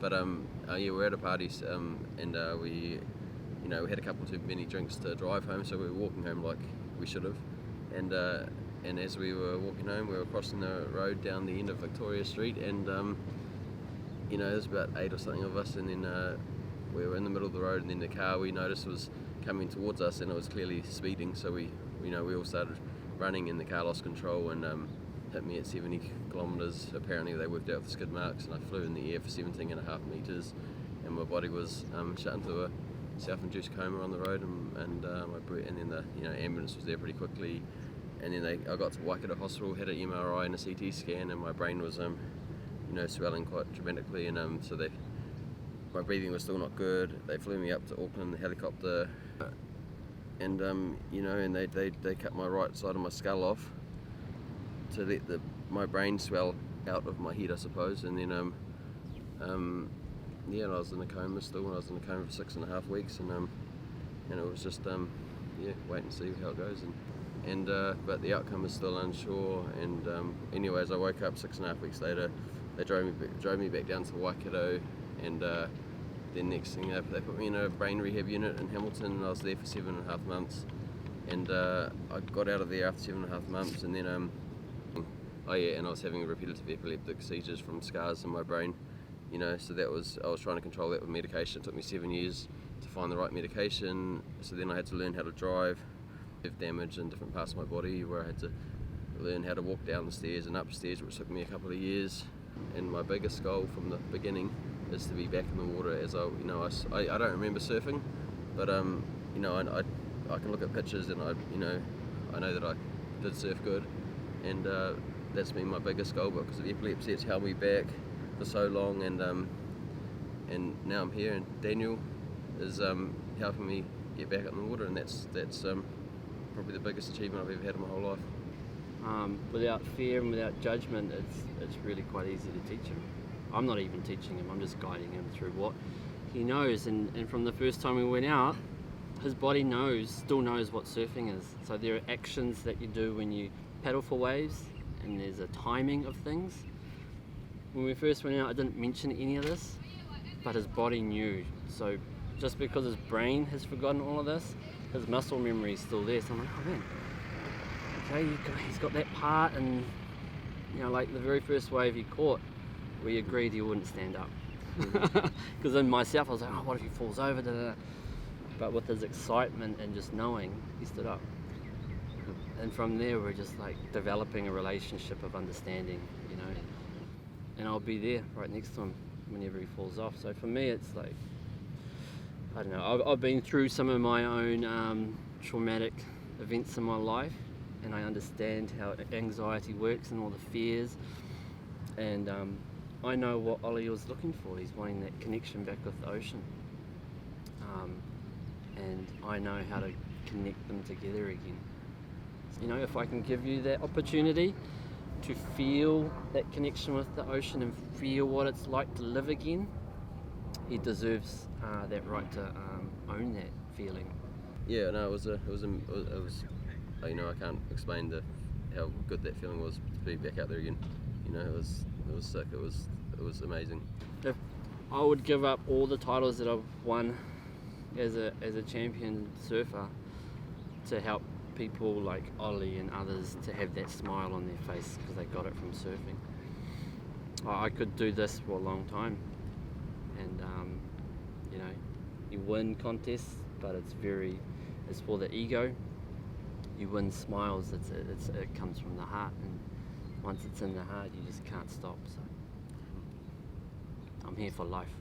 But yeah, we're at a party, and we had a couple too many drinks to drive home, so we were walking home like we should have. And as we were walking home, we were crossing the road down the end of Victoria Street, and there's about 8 or something of us, and then we were in the middle of the road, and then the car we noticed was coming towards us, and it was clearly speeding. So we all started running, and the car lost control and hit me at 70 kilometres. Apparently they worked out the skid marks, and I flew in the air for 17.5 metres, and my body was shut into a self-induced coma on the road, and then the ambulance was there pretty quickly, and then I got to Waikato Hospital, had an MRI and a CT scan, and my brain was swelling quite dramatically, and my breathing was still not good. They flew me up to Auckland in the helicopter, and they cut my right side of my skull off to let my brain swell out of my head, I suppose, and then I was in a coma still. I was in a coma for 6.5 weeks, and it was just wait and see how it goes, but the outcome is still unsure. And anyways, I woke up 6.5 weeks later. They drove me back down to Waikato, and then next thing they put me in a brain rehab unit in Hamilton, and I was there for 7.5 months. And I got out of there after 7.5 months, and then and I was having repetitive epileptic seizures from scars in my brain. So I was trying to control that with medication. It took me 7 years to find the right medication. So then I had to learn how to drive, have damage in different parts of my body, where I had to learn how to walk down the stairs and upstairs, which took me a couple of years. And my biggest goal from the beginning is to be back in the water. As I don't remember surfing, but I can look at pictures, and I know that I did surf good, and that's been my biggest goal. Because of epilepsy, it's held me back for so long, and now I'm here, and Daniel is helping me get back in the water, and that's probably the biggest achievement I've ever had in my whole life. Without fear and without judgment, it's really quite easy to teach him. I'm not even teaching him, I'm just guiding him through what he knows, and from the first time we went out, his body still knows what surfing is. So there are actions that you do when you paddle for waves, and there's a timing of things. When we first went out, I didn't mention any of this, but his body knew. So just because his brain has forgotten all of this, his muscle memory is still there. So I'm like, oh man, okay, he's got that part. And like the very first wave he caught, we agreed he wouldn't stand up. Because in myself I was like, oh, what if he falls over? Da, da, da. But with his excitement and just knowing, he stood up. And from there we're just like developing a relationship of understanding, and I'll be there right next to him whenever he falls off. So for me it's like, I don't know, I've been through some of my own traumatic events in my life, and I understand how anxiety works and all the fears, and I know what Ollie was looking for. He's wanting that connection back with the ocean, and I know how to connect them together again. If I can give you that opportunity to feel that connection with the ocean and feel what it's like to live again, he deserves that right to own that feeling. Yeah, no, it was I can't explain how good that feeling was to be back out there again. It was sick. It was amazing. If I would give up all the titles that I've won as a champion surfer to help people like Ollie and others to have that smile on their face because they got it from surfing. I could do this for a long time, and you win contests, but it's for the ego. You win smiles. It comes from the heart, and once it's in the heart, you just can't stop. So I'm here for life.